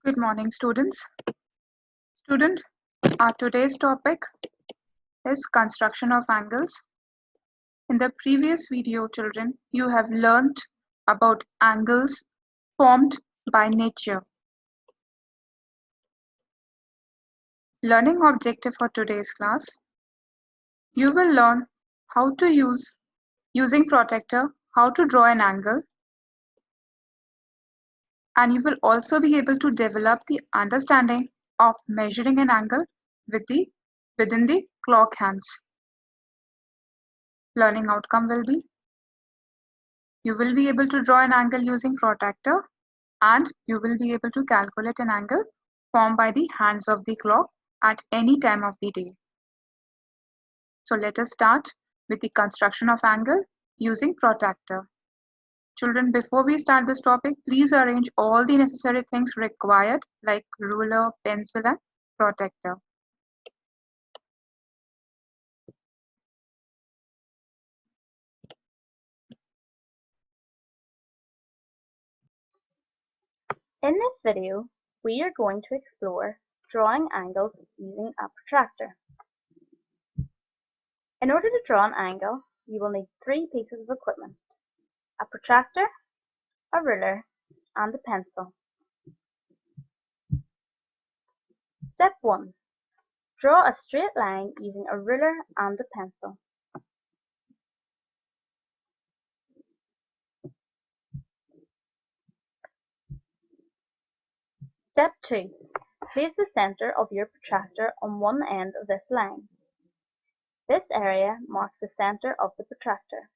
Good morning, students. Student, our today's topic is construction of angles. In the previous video, children, you have learned about angles formed by nature. Learning objective for today's class, you will learn how to using protractor, how to draw an angle, and you will also be able to develop the understanding of measuring an angle within the clock hands. Learning outcome will be you will be able to draw an angle using protractor and you will be able to calculate an angle formed by the hands of the clock at any time of the day. So let us start with the construction of angle using protractor. Children, before we start this topic, please arrange all the necessary things required like ruler, pencil and protractor. In this video, we are going to explore drawing angles using a protractor. In order to draw an angle, you will need three pieces of equipment: a protractor, a ruler, and a pencil. Step 1. Draw a straight line using a ruler and a pencil. Step 2. Place the center of your protractor on one end of this line. This area marks the center of the protractor.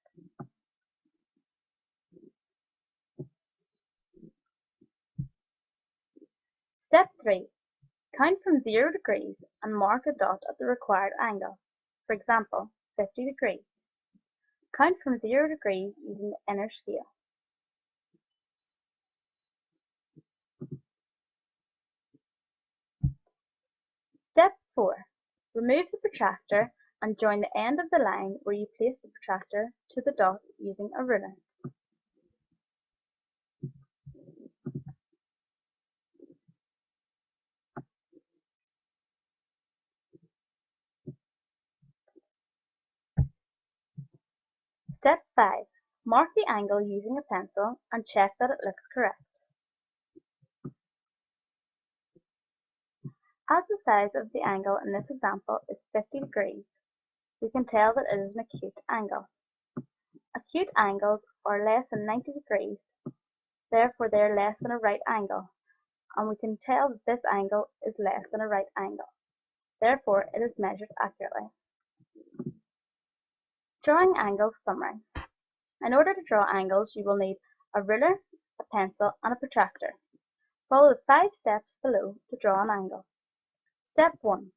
Step 3. Count from 0 degrees and mark a dot at the required angle, for example, 50 degrees. Count from 0 degrees using the inner scale. Step 4. Remove the protractor and join the end of the line where you placed the protractor to the dot using a ruler. Step 5. Mark the angle using a pencil and check that it looks correct. As the size of the angle in this example is 50 degrees, we can tell that it is an acute angle. Acute angles are less than 90 degrees, therefore they are less than a right angle, and we can tell that this angle is less than a right angle. Therefore, it is measured accurately. Drawing angles summary. In order to draw angles, you will need a ruler, a pencil, and a protractor. Follow the 5 steps below to draw an angle. Step 1.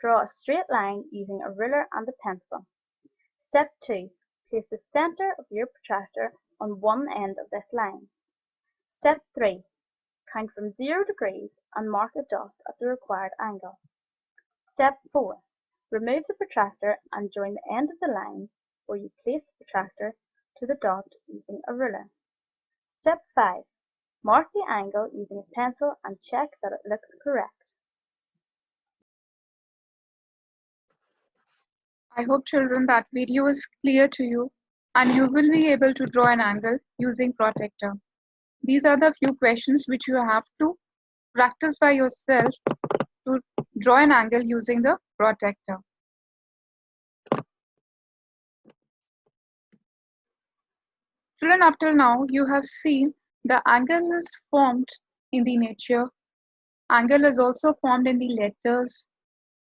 Draw a straight line using a ruler and a pencil. Step 2. Place the center of your protractor on one end of this line. Step 3. Count from 0 degrees and mark a dot at the required angle. Step 4. Remove the protractor and join the end of the line where you place the protractor to the dot using a ruler. Step 5. Mark the angle using a pencil and check that it looks correct. I hope, children, that video is clear to you and you will be able to draw an angle using protractor. These are the few questions which you have to practice by yourself to draw an angle using the protractor. Children, up till now, you have seen the angle is formed in the nature. Angle is also formed in the letters,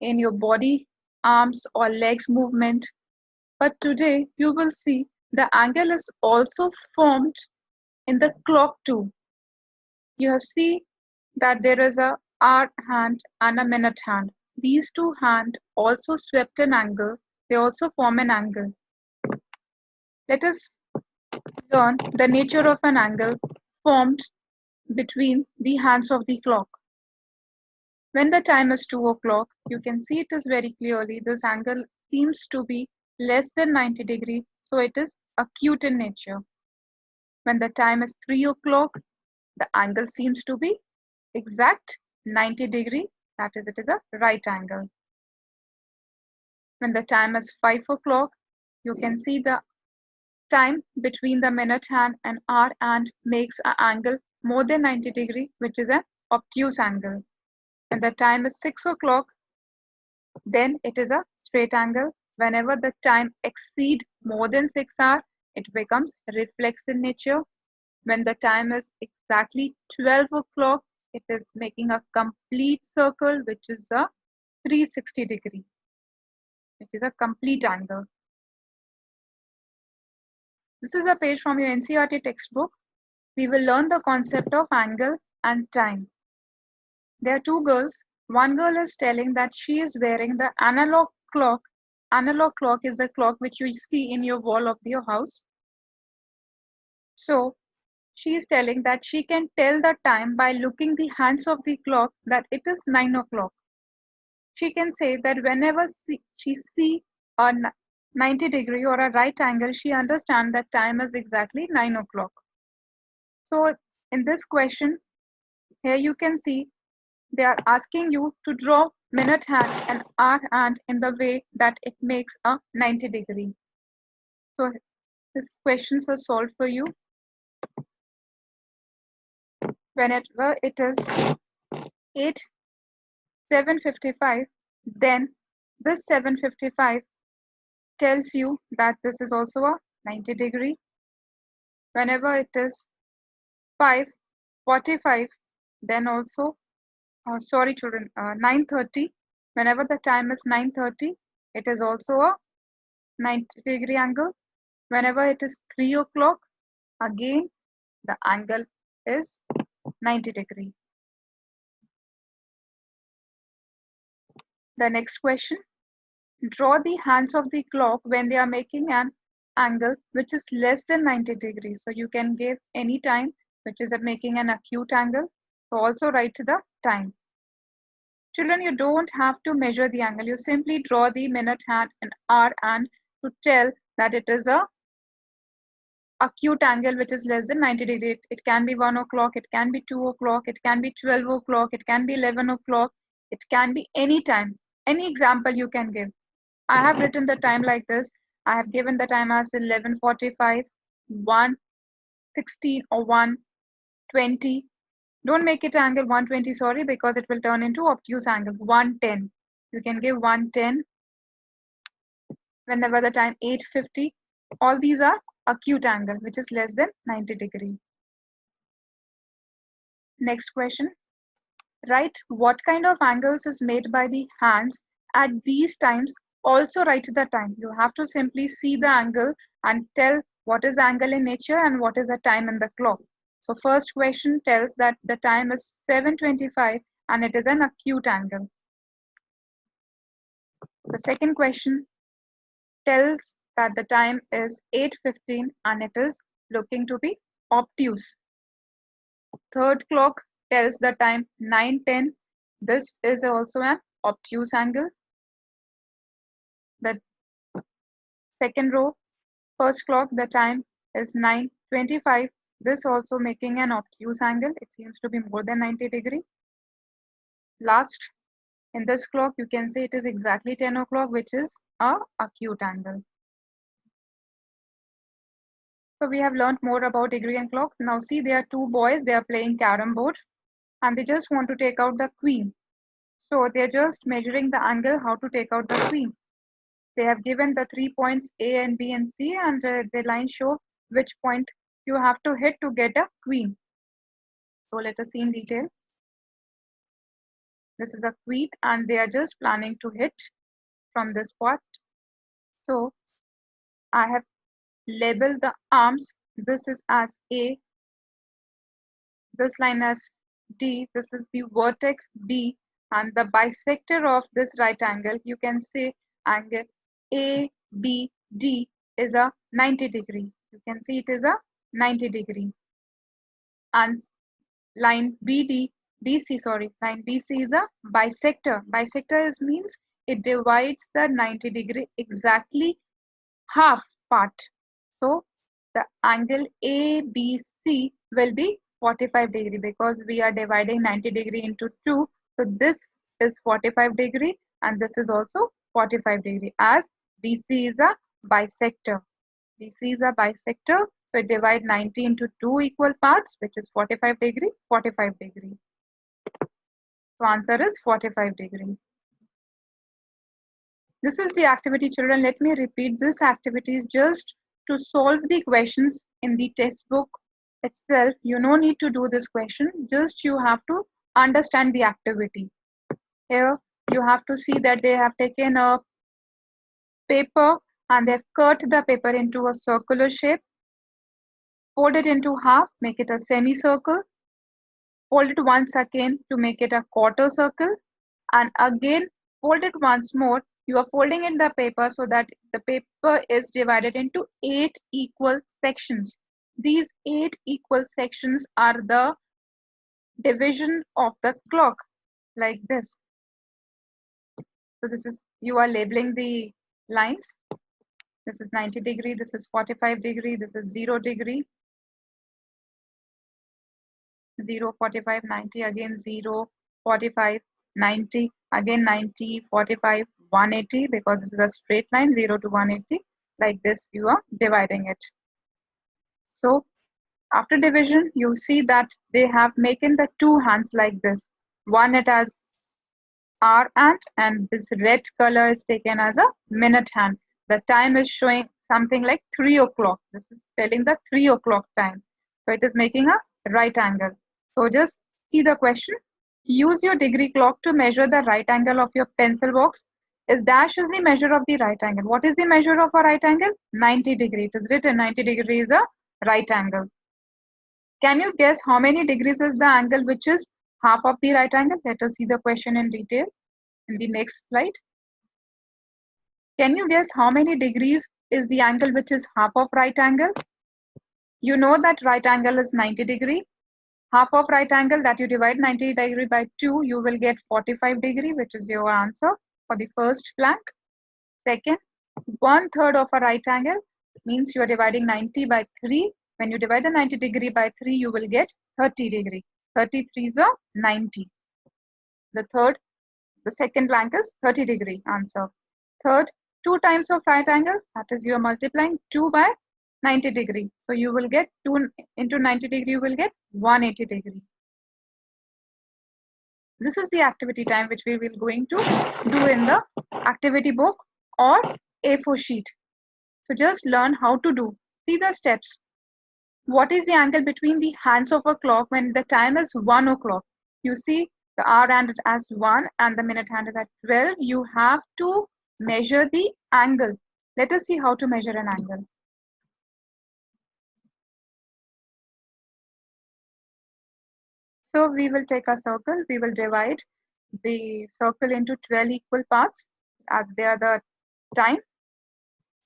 in your body, arms or legs movement. But today, you will see the angle is also formed in the clock too. You have seen that there is a hour hand and a minute hand. These two hands also swept an angle. They also form an angle. Let us learn the nature of an angle formed between the hands of the clock. When the time is 2 o'clock, you can see it is very clearly this angle seems to be less than 90 degrees, so it is acute in nature. When the time is 3 o'clock, the angle seems to be exact 90 degree, that is, it is a right angle. When the time is 5 o'clock, you can see the time between the minute hand and hour hand makes an angle more than 90 degree, which is an obtuse angle. When the time is 6 o'clock, then it is a straight angle. Whenever the time exceed more than 6 hours, it becomes reflex in nature. When the time is exactly 12 o'clock, it is making a complete circle, which is a 360 degree, which is a complete angle. This is a page from your NCERT textbook. We will learn the concept of angle and time. There are two girls. One girl is telling that she is wearing the analog clock. Analog clock is the clock which you see in your wall of your house. So she is telling that she can tell the time by looking the hands of the clock that it is 9 o'clock. She can say that whenever she see a 90 degree or a right angle, she understands that time is exactly 9 o'clock. So in this question, here you can see they are asking you to draw minute hand and hour hand in the way that it makes a 90 degree. So these questions are solved for you. Whenever it is 7:55, then this 7:55 tells you that this is also a 90 degree. Whenever it is 5:45, then also, sorry children, 9:30. Whenever the time is 9:30, it is also a 90 degree angle. Whenever it is 3 o'clock, again the angle is 90 degree. The next question, draw the hands of the clock when they are making an angle which is less than 90 degrees. So you can give any time which is at making an acute angle. So also write the time. Children, you don't have to measure the angle. You simply draw the minute hand and hour hand to tell that it is a acute angle which is less than 90 degrees. It can be 1 o'clock, it can be 2 o'clock, it can be 12 o'clock, it can be 11 o'clock, it can be any time. Any example you can give. I have written the time like this. I have given the time as 11:45, 1:16 or 1:20. Don't make it angle 120, sorry, because it will turn into obtuse angle. 1:10. You can give 1:10 whenever the time 8:50. All these are acute angle, which is less than 90 degree. Next question. Write what kind of angles is made by the hands at these times. Also write the time. You have to simply see the angle and tell what is angle in nature and what is the time in the clock. So first question tells that the time is 7:25 and it is an acute angle. The second question tells that the time is 8:15 and it is looking to be obtuse. Third clock tells the time 9:10. This is also an obtuse angle. The second row, first clock, the time is 9:25. This also making an obtuse angle. It seems to be more than 90 degree. Last, in this clock, you can say it is exactly 10 o'clock, which is a acute angle. So we have learned more about degree and clock. Now see, there are two boys, they are playing carom board and they just want to take out the queen. So they're just measuring the angle how to take out the queen. They have given the 3 points A and B and C and the lines show which point you have to hit to get a queen. So let us see in detail. This is a queen and they are just planning to hit from this spot. So I have labeled the arms. This is as A, this line as D, this is the vertex B, and the bisector of this right angle, you can say angle ABD is a 90 degree. You can see it is a 90 degree. And line line BC is a bisector. Bisector means it divides the 90 degree exactly half part. So the angle ABC will be 45 degree because we are dividing 90 degree into 2. So this is 45 degree and this is also 45 degree, as BC is a bisector. BC is a bisector, so it divide 90 into 2 equal parts, which is 45 degree, 45 degree. So answer is 45 degree. This is the activity, children. Let me repeat. This activity is just to solve the questions in the textbook itself. You no need to do this question. Just you have to understand the activity. Here you have to see that they have taken a paper and they've cut the paper into a circular shape. Fold it into half, make it a semicircle. Fold it once again to make it a quarter circle, and again fold it once more. You are folding in the paper so that the paper is divided into 8 equal sections. These 8 equal sections are the division of the clock, like this. So this is, you are labeling the lines. This is 90 degree, this is 45 degree, this is 0 degree. 0, 45, 90, again 0, 45, 90, again 90, 45, 180, because this is a straight line, 0 to 180. Like this you are dividing it. So after division, you see that they have making the two hands like this. One it has hour hand, and this red color is taken as a minute hand. The time is showing something like 3 o'clock. This is telling the 3 o'clock time. So it is making a right angle. So just see the question. Use your degree clock to measure the right angle of your pencil box. Is dash is the measure of the right angle. What is the measure of a right angle? 90 degree. It is written 90 degree is a right angle. Can you guess how many degrees is the angle which is half of the right angle? Let us see the question in detail in the next slide. Can you guess how many degrees is the angle which is half of right angle? You know that right angle is 90 degree. Half of right angle, that you divide 90 degree by 2, you will get 45 degree, which is your answer for the first blank. Second, 1/3 of a right angle means you are dividing 90 by 3. When you divide the 90 degree by 3, you will get 30 degree. 33 is a 90. The second blank is 30 degree answer. Third, 2 times of right angle, that is you are multiplying 2 by 90 degree. So you will get 2 into 90 degree, you will get 180 degree. This is the activity time which we will going to do in the activity book or A4 sheet. So just learn how to do. See the steps. What is the angle between the hands of a clock when the time is 1 o'clock? You see the hour hand as 1 and the minute hand is at 12. You have to measure the angle. Let us see how to measure an angle. So we will take a circle. We will divide the circle into 12 equal parts as they are the time.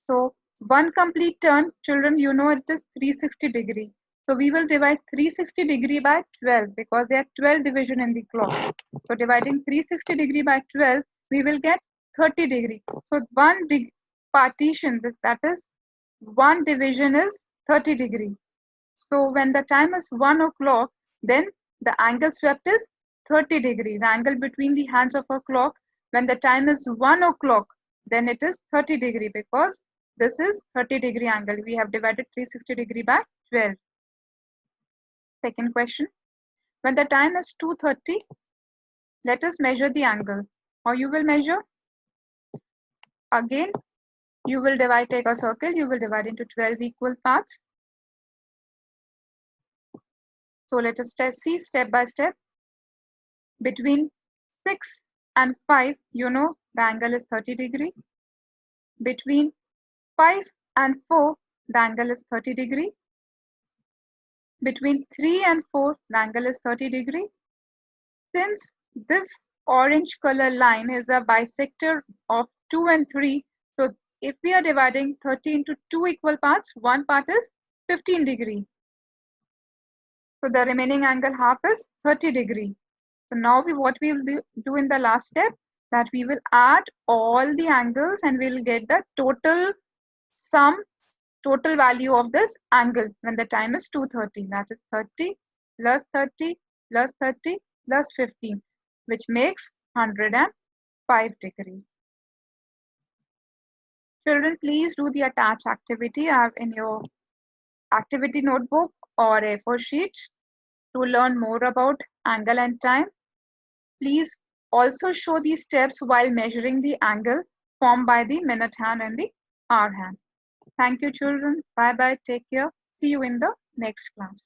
So one complete turn, children, you know it is 360 degree. So we will divide 360 degree by 12 because there are 12 division in the clock. So dividing 360 degree by 12, we will get 30 degree. So one partition, that is one division is 30 degree. So when the time is 1 o'clock, then the angle swept is 30 degree. The angle between the hands of a clock, when the time is 1 o'clock, then it is 30 degree because this is 30 degree angle. We have divided 360 degree by 12. Second question. When the time is 2:30, let us measure the angle. How you will measure? Again, you will take a circle, you will divide into 12 equal parts. So let us see step by step. Between 6 and 5, you know the angle is 30 degree. Between 5 and 4, the angle is 30 degree. Between 3 and 4, the angle is 30 degree. Since this orange color line is a bisector of 2 and 3, so if we are dividing 30 into 2 equal parts, one part is 15 degree. So the remaining angle half is 30 degree. So now what we will do in the last step, that we will add all the angles and we will get the total sum, total value of this angle when the time is 2:30. That is 30 plus 30 plus 30 plus 15, which makes 105 degrees. Children, please do the attached activity you have in your activity notebook or A4 sheet to learn more about angle and time. Please also show these steps while measuring the angle formed by the minute hand and the hour hand. Thank you, children. Bye bye. Take care. See you in the next class.